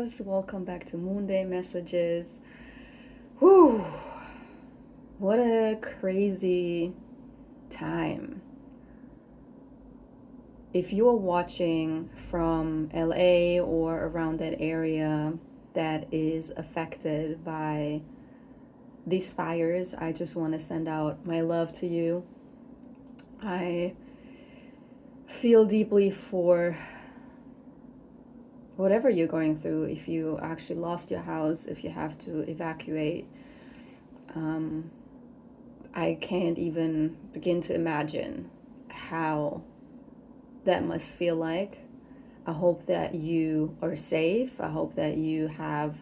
loves, welcome back to Moon Day Messages. Whew, what a crazy time. If you're watching from LA or around that area that is affected by these fires, I just want to send out my love to you. I feel deeply for whatever you're going through. If you actually lost your house, if you have to evacuate, I can't even begin to imagine how that must feel like. I hope that you are safe. I hope that you have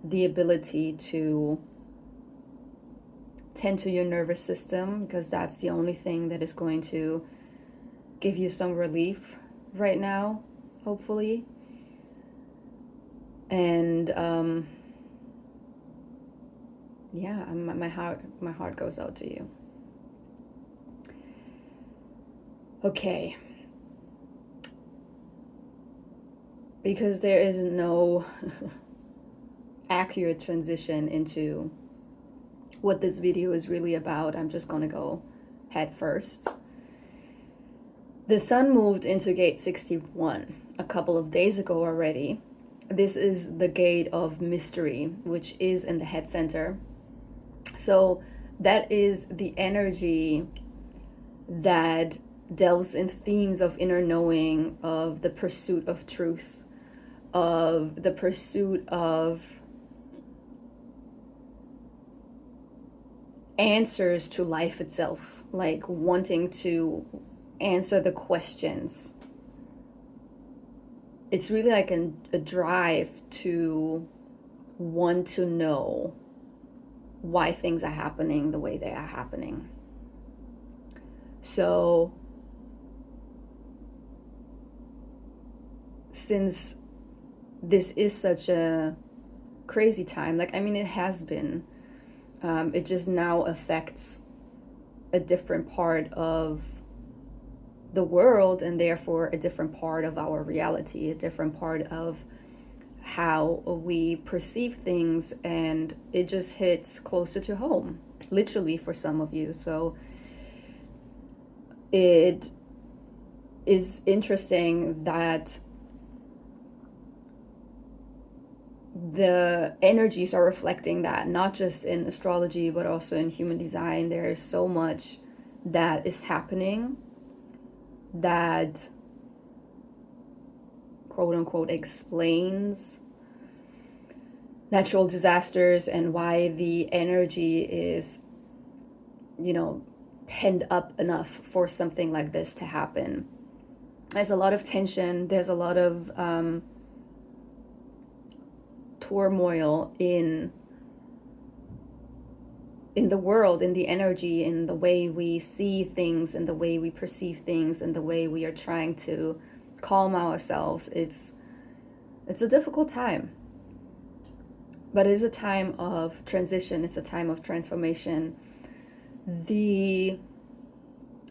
the ability to tend to your nervous system, because that's the only thing that is going to give you some relief right now, hopefully. And my heart goes out to you. Okay. Because there is no accurate transition into what this video is really about, I'm just gonna go head first. The sun moved into gate 61 a couple of days ago already. This is the gate of mystery, which is in the head center. So that is the energy that delves in themes of inner knowing, of the pursuit of truth, of the pursuit of answers to life itself, like wanting to answer the questions. It's really like a drive to want to know why things are happening the way they are happening. So since this is such a crazy time, it has been, it just now affects a different part of the world, and therefore a different part of our reality, a different part of how we perceive things, and it just hits closer to home, literally, for some of you. So it is interesting that the energies are reflecting that, not just in astrology but also in human design. There is so much that is happening that quote unquote explains natural disasters and why the energy is, penned up enough for something like this to happen. There's a lot of tension, there's a lot of turmoil in the world, in the energy, in the way we see things, in the way we perceive things, in the way we are trying to calm ourselves. It's a difficult time, but it is a time of transition. It's a time of transformation. The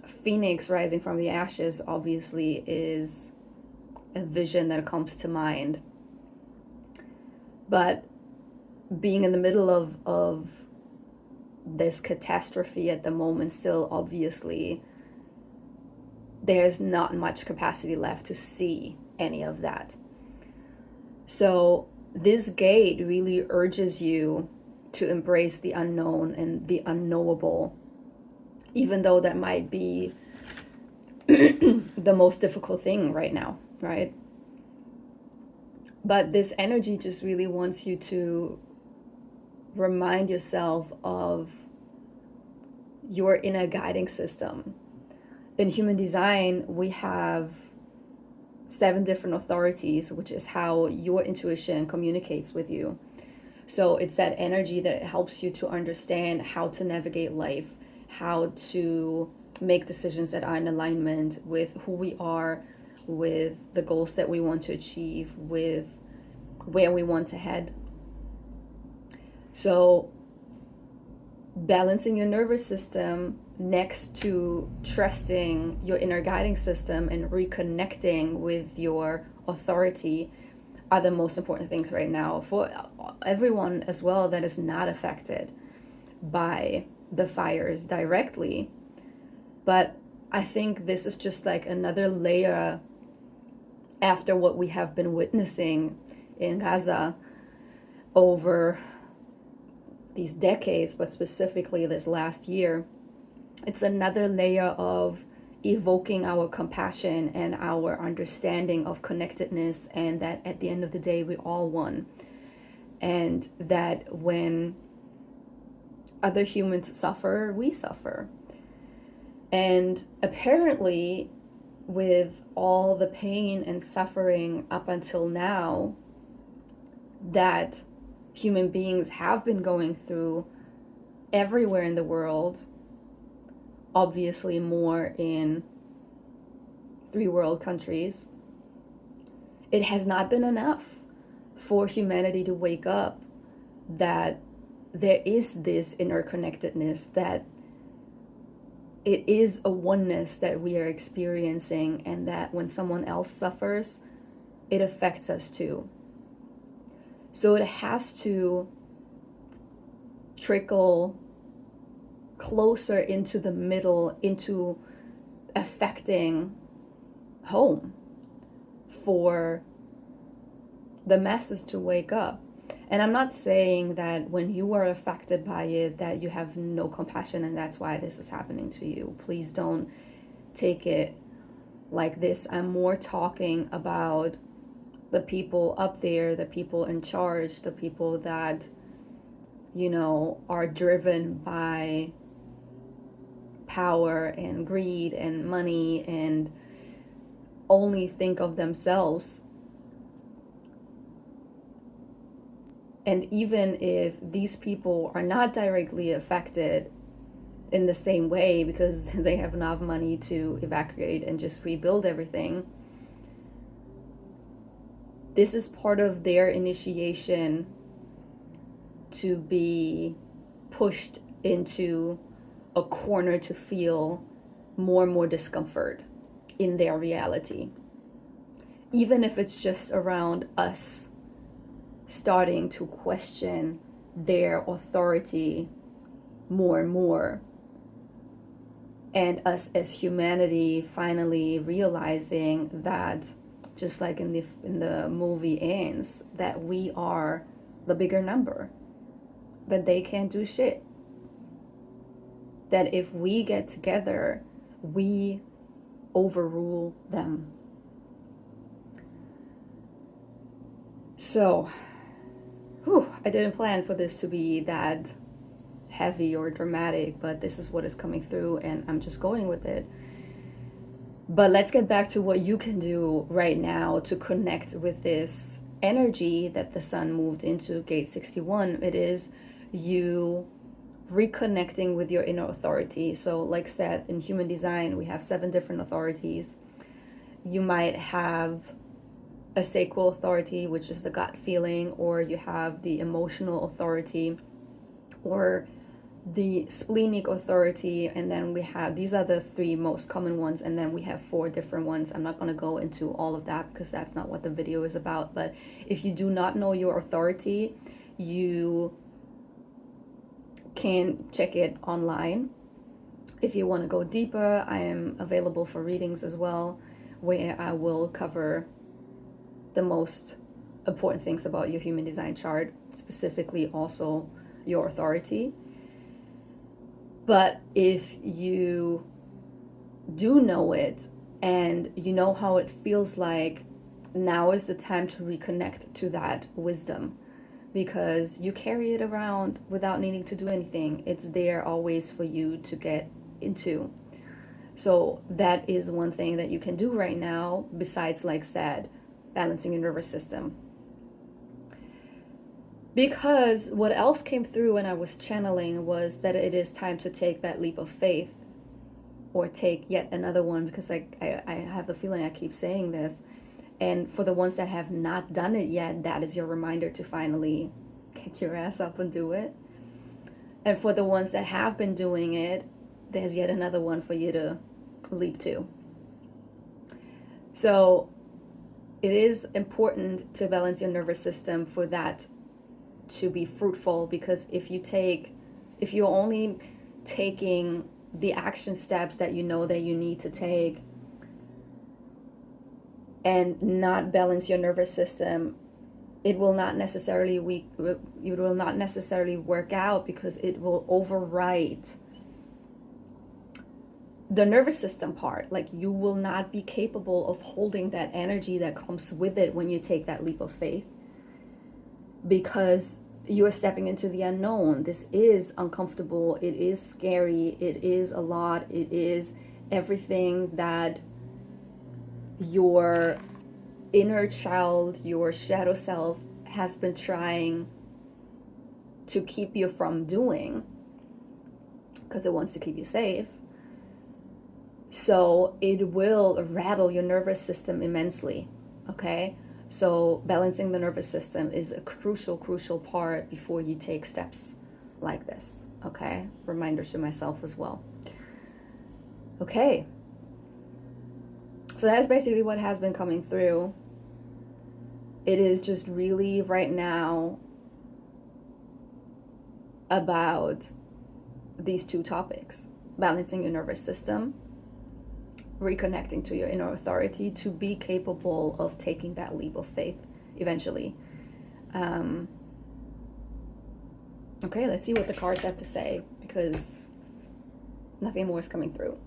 phoenix rising from the ashes obviously is a vision that comes to mind, but being in the middle of this catastrophe at the moment, still obviously there's not much capacity left to see any of that. So this gate really urges you to embrace the unknown and the unknowable, even though that might be the most difficult thing right now, right? But this energy just really wants you to remind yourself of your inner guiding system. In human design, we have 7 different authorities, which is how your intuition communicates with you. So it's that energy that helps you to understand how to navigate life, how to make decisions that are in alignment with who we are, with the goals that we want to achieve, with where we want to head. So balancing your nervous system next to trusting your inner guiding system and reconnecting with your authority are the most important things right now for everyone as well that is not affected by the fires directly. But I think this is just like another layer after what we have been witnessing in Gaza over these decades, but specifically this last year. It's another layer of evoking our compassion and our understanding of connectedness, and that at the end of the day, we all one. And that when other humans suffer, we suffer. And apparently, with all the pain and suffering up until now that human beings have been going through everywhere in the world, obviously more in three world countries, it has not been enough for humanity to wake up that there is this interconnectedness, that it is a oneness that we are experiencing, and that when someone else suffers, it affects us too. So it has to trickle closer into the middle, into affecting home, for the masses to wake up. And I'm not saying that when you are affected by it that you have no compassion and that's why this is happening to you. Please don't take it like this. I'm more talking about the people up there, the people in charge, the people that, you know, are driven by power and greed and money and only think of themselves. And even if these people are not directly affected in the same way because they have enough money to evacuate and just rebuild everything, this is part of their initiation to be pushed into a corner to feel more and more discomfort in their reality. Even if it's just around us starting to question their authority more and more, and us as humanity finally realizing that, just like in the movie ends, that we are the bigger number, that they can't do shit, that if we get together, we overrule them. So, I didn't plan for this to be that heavy or dramatic, but this is what is coming through and I'm just going with it. But let's get back to what you can do right now to connect with this energy that the sun moved into gate 61. It is you reconnecting with your inner authority. So like said, in human design, we have 7 different authorities. You might have a sacral authority, which is the gut feeling, or you have the emotional authority, or the splenic authority, and then we have, these are the 3 most common ones, and then we have 4 different ones. I'm not going to go into all of that because that's not what the video is about. But if you do not know your authority, you can check it online. If you want to go deeper, I am available for readings as well, where I will cover the most important things about your human design chart, specifically also your authority. But if you do know it and you know how it feels like, now is the time to reconnect to that wisdom, because you carry it around without needing to do anything. It's there always for you to get into. So that is one thing that you can do right now, besides, like said, balancing your nervous system. Because what else came through when I was channeling was that it is time to take that leap of faith, or take yet another one, because I have the feeling I keep saying this. And for the ones that have not done it yet, that is your reminder to finally get your ass up and do it. And for the ones that have been doing it, there's yet another one for you to leap to. So it is important to balance your nervous system for that to be fruitful, because if you're only taking the action steps that you know that you need to take and not balance your nervous system, it will not necessarily work out, because it will overwrite the nervous system part. Like, you will not be capable of holding that energy that comes with it when you take that leap of faith, because you are stepping into the unknown. This is uncomfortable, it is scary, it is a lot, it is everything that your inner child, your shadow self, has been trying to keep you from doing, because it wants to keep you safe. So it will rattle your nervous system immensely, okay? So balancing the nervous system is a crucial part before you take steps like this, okay? Reminder to myself as well. Okay. So that's basically what has been coming through. It is just really right now about these two topics: balancing your nervous system, reconnecting to your inner authority to be capable of taking that leap of faith eventually. Okay, let's see what the cards have to say, because nothing more is coming through.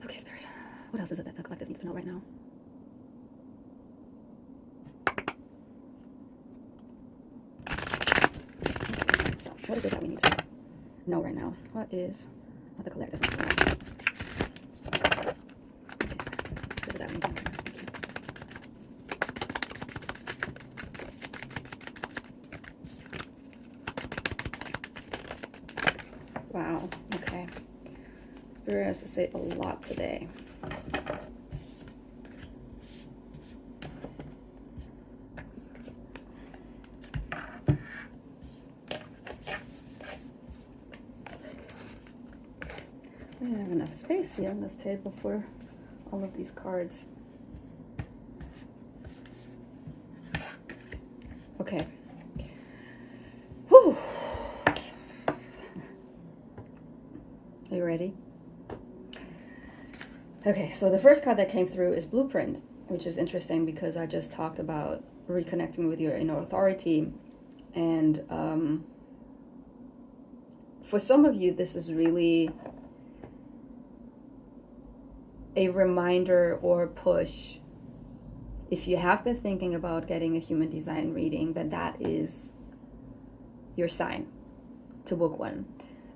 Okay, Spirit, what else is it that the collective needs to know right now? So, what is it that we need to know right now? What the collective needs to know? Okay, so what is it that we need to know? Wow, okay. Spirit has to say a lot today. We don't have enough space here on this table for all of these cards. Okay. Whew. Are you ready? Okay, so the first card that came through is Blueprint, which is interesting because I just talked about reconnecting with your inner authority. And for some of you, this is really a reminder or push. If you have been thinking about getting a human design reading, that is your sign to book one,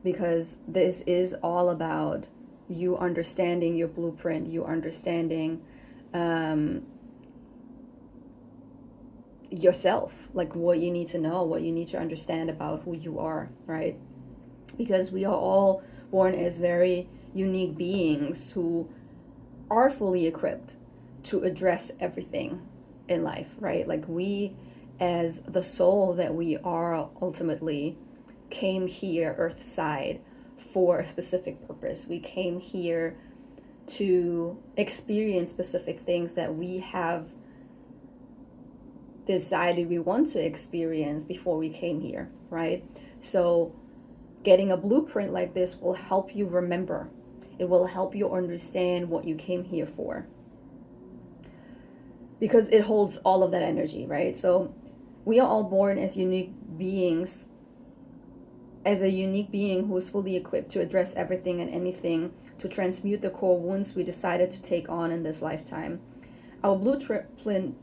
because this is all about you understanding your blueprint, you understanding yourself, like what you need to know, what you need to understand about who you are, right? Because we are all born as very unique beings who are fully equipped to address everything in life, right? Like, we, as the soul that we are, ultimately came here earthside for a specific purpose. We came here to experience specific things that we have decided we want to experience before we came here, right? So getting a blueprint like this will help you remember. It will help you understand what you came here for, because it holds all of that energy, right? So we are all born as unique beings, as a unique being who is fully equipped to address everything and anything, to transmute the core wounds we decided to take on in this lifetime. Our blueprint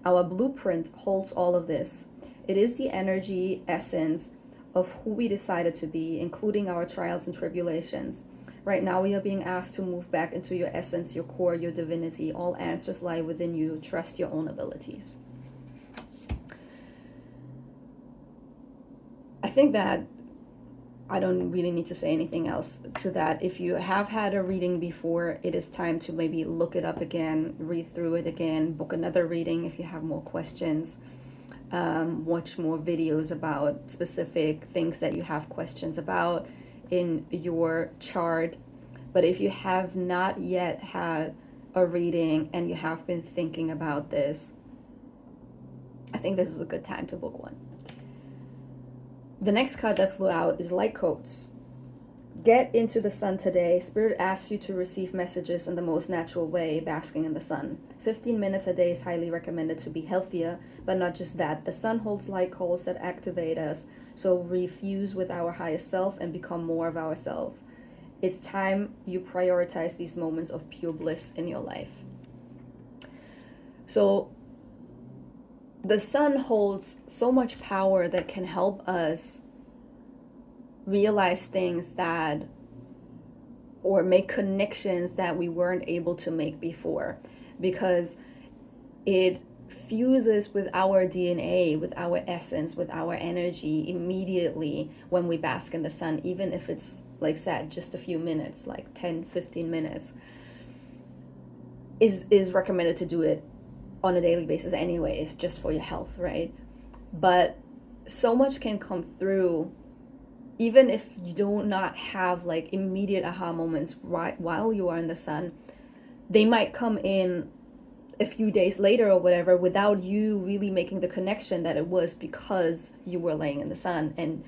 holds all of this. It is the energy essence of who we decided to be, including our trials and tribulations. Right now, we are being asked to move back into your essence, your core, your divinity. All answers lie within you. Trust your own abilities. I think that I don't really need to say anything else to that. If you have had a reading before, it is time to maybe look it up again, read through it again, book another reading if you have more questions, watch more videos about specific things that you have questions about. in your chart. But if you have not yet had a reading and you have been thinking about this, I think this is a good time to book one. The next card that flew out is Light Coats. Get into the sun today. Spirit asks you to receive messages in the most natural way, basking in the sun. 15 minutes a day is highly recommended to be healthier, but not just that. The sun holds light coals that activate us, so we fuse with our highest self and become more of ourselves. It's time you prioritize these moments of pure bliss in your life. So the sun holds so much power that can help us realize things that, or make connections that we weren't able to make before, because it fuses with our DNA, with our essence, with our energy immediately when we bask in the sun, even if it's, like said, just a few minutes, like 10-15 minutes, is recommended to do it on a daily basis anyways, just for your health, right? But so much can come through even if you do not have like immediate aha moments right while you are in the sun. They might come in a few days later or whatever, without you really making the connection that it was because you were laying in the sun, and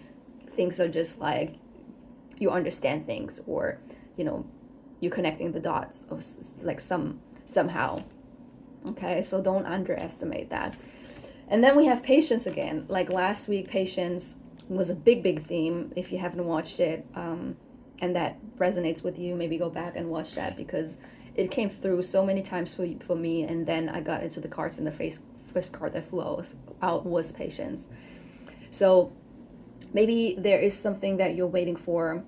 things are just like, you understand things, or you're connecting the dots of like somehow. Okay, so don't underestimate that. And then we have patience again. Like last week, patience was a big theme. If you haven't watched it, and that resonates with you, maybe go back and watch that, because it came through so many times for me. And then I got into the cards, and the first card that flew out was patience. So maybe there is something that you're waiting for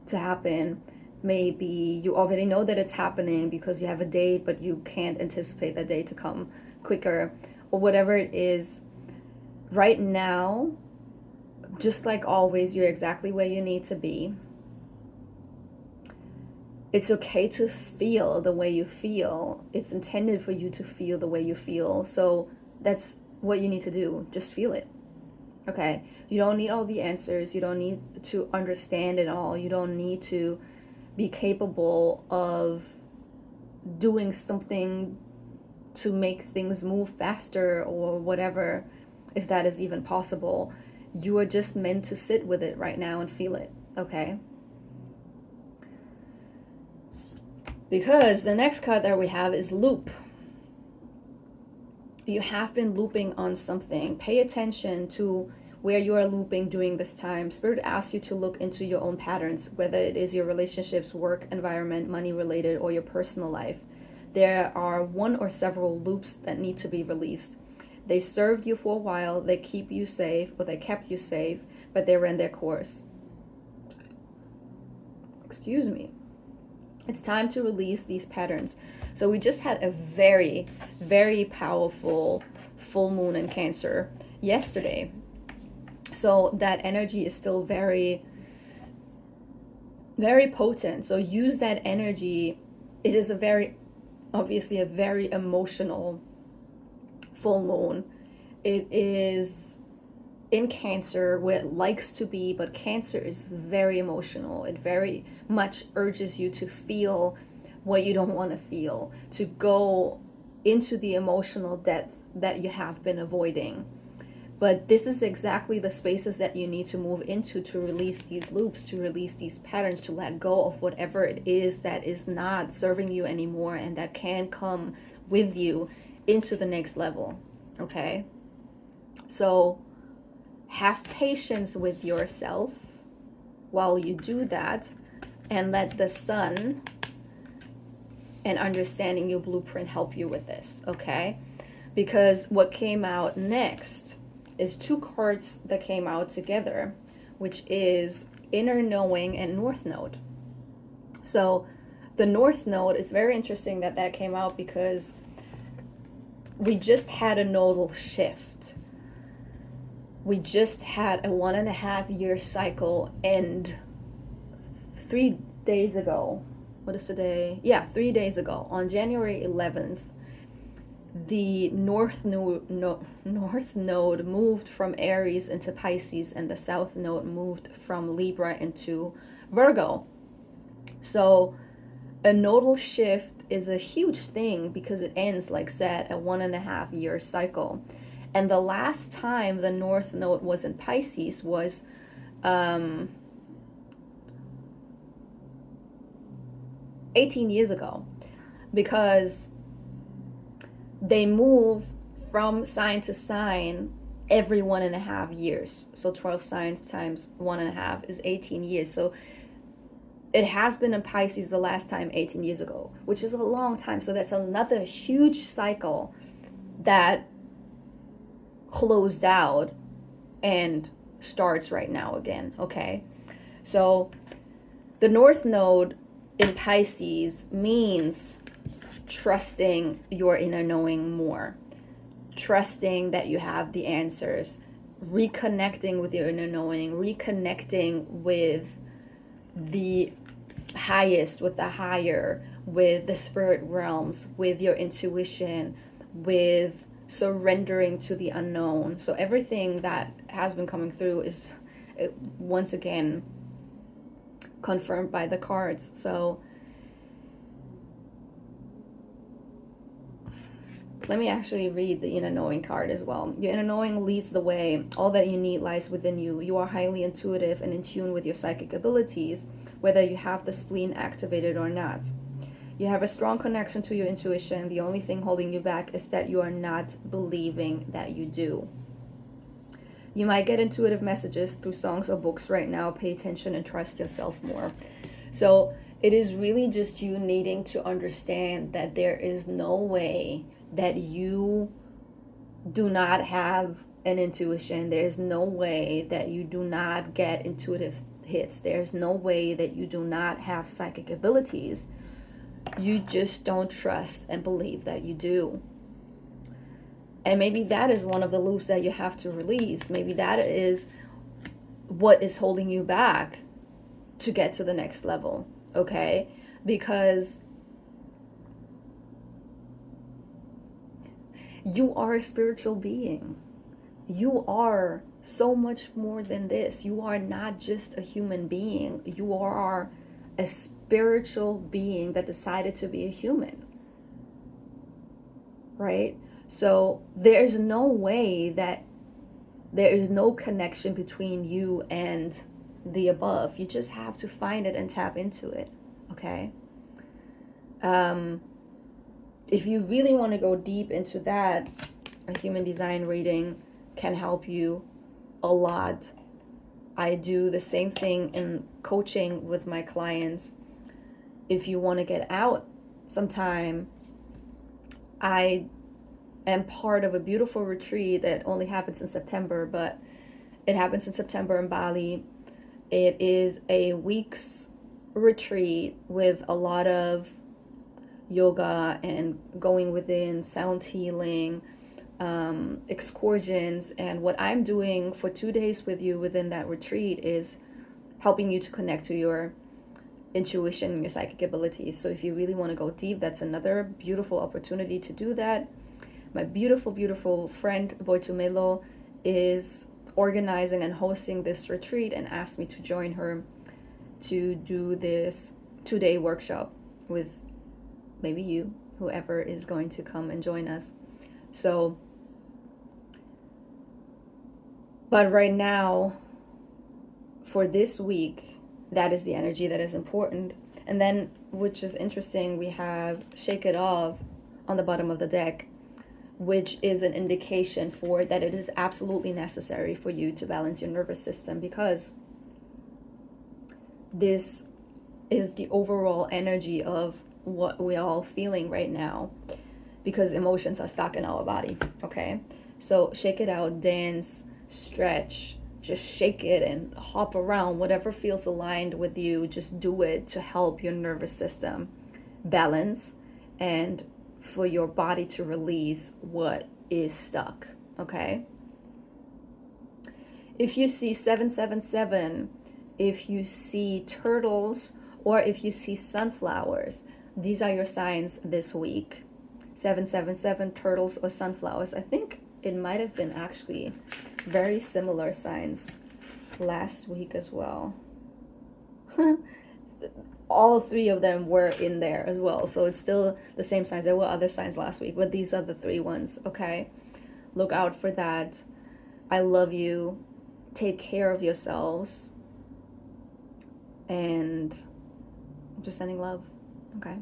to happen. Maybe you already know that it's happening because you have a date, but you can't anticipate that date to come quicker, or whatever it is. Right now, just like always, you're exactly where you need to be. It's okay to feel the way you feel. It's intended for you to feel the way you feel. So that's what you need to do. Just feel it. Okay? You don't need all the answers. You don't need to understand it all. You don't need to be capable of doing something to make things move faster or whatever, if that is even possible. You are just meant to sit with it right now and feel it, okay? Because the next card that we have is loop. You have been looping on something. Pay attention to where you are looping during this time. Spirit asks you to look into your own patterns, whether it is your relationships, work, environment, money related, or your personal life. There are one or several loops that need to be released. They served you for a while, they keep you safe, or they kept you safe, but they ran their course. Excuse me. It's time to release these patterns. So we just had a very powerful full moon in Cancer yesterday. So that energy is still very potent. So use that energy. It is obviously a very emotional full moon. It is in Cancer, where it likes to be, but Cancer is very emotional. It very much urges you to feel what you don't want to feel, to go into the emotional depth that you have been avoiding. But this is exactly the spaces that you need to move into, to release these loops, to release these patterns, to let go of whatever it is that is not serving you anymore, and that can come with you into the next level. Okay? So have patience with yourself while you do that, and let the sun and understanding your blueprint help you with this, okay? Because what came out next is two cards that came out together, which is Inner Knowing and North Node. So the North Node is very interesting that came out, because we just had a nodal shift. We just had a 1.5 year cycle end 3 days ago. What is today? Yeah, 3 days ago, on January 11th, the North Node moved from Aries into Pisces, and the South Node moved from Libra into Virgo. So a nodal shift is a huge thing because it ends, like said, a 1.5 year cycle. And the last time the North Node was in Pisces was 18 years ago, because they move from sign to sign every 1.5 years. So 12 signs times 1.5 is 18 years. So it has been in Pisces the last time 18 years ago, which is a long time. So that's another huge cycle that closed out and starts right now again. Okay. So the North Node in Pisces means trusting your inner knowing more, trusting that you have the answers, reconnecting with your inner knowing, reconnecting with the highest, with the higher, with the spirit realms, with your intuition, with surrendering to the unknown. So everything that has been coming through is once again confirmed by the cards. So let me actually read the inner knowing card as well. Your inner knowing leads the way. All that you need lies within you. You are highly intuitive and in tune with your psychic abilities, whether you have the spleen activated or not. You have a strong connection to your intuition. The only thing holding you back is that you are not believing that you do. You might get intuitive messages through songs or books right now. Pay attention and trust yourself more. So it is really just you needing to understand that there is no way that you do not have an intuition. There's no way that you do not get intuitive hits. There's no way that you do not have psychic abilities. You just don't trust and believe that you do. And maybe that is one of the loops that you have to release. Maybe that is what is holding you back to get to the next level, okay? Because you are a spiritual being. You are so much more than this. You are not just a human being. You are a spiritual being that decided to be a human, right? So there's no way that there is no connection between you and the above. You just have to find it and tap into it, okay? If you really want to go deep into that, a human design reading can help you a lot. I do the same thing in coaching with my clients. If you want to get out sometime, I am part of a beautiful retreat that only happens in September, but it happens in September in Bali. It is a week's retreat with a lot of yoga and going within, sound healing, excursions. And what I'm doing for 2 days with you within that retreat is helping you to connect to your intuition and your psychic abilities. So if you really want to go deep, that's another beautiful opportunity to do that. My beautiful, beautiful friend Boitumelo is organizing and hosting this retreat and asked me to join her to do this 2-day workshop with maybe you, whoever is going to come and join us. So, but right now, for this week, that is the energy that is important. And then, which is interesting, we have Shake It Off on the bottom of the deck, which is an indication for that it is absolutely necessary for you to balance your nervous system, because this is the overall energy of what we're all feeling right now, because emotions are stuck in our body, okay? So shake it out, dance, stretch, just shake it and hop around, whatever feels aligned with you, just do it to help your nervous system balance and for your body to release what is stuck, okay? If you see 777, if you see turtles, or if you see sunflowers, these are your signs this week. 777, turtles, or sunflowers. I think it might have been actually very similar signs last week as well. all three of them were in there as well. So it's still the same signs. There were other signs last week, but these are the three ones, okay? Look out for that. I love you. Take care of yourselves. And I'm just sending love, okay?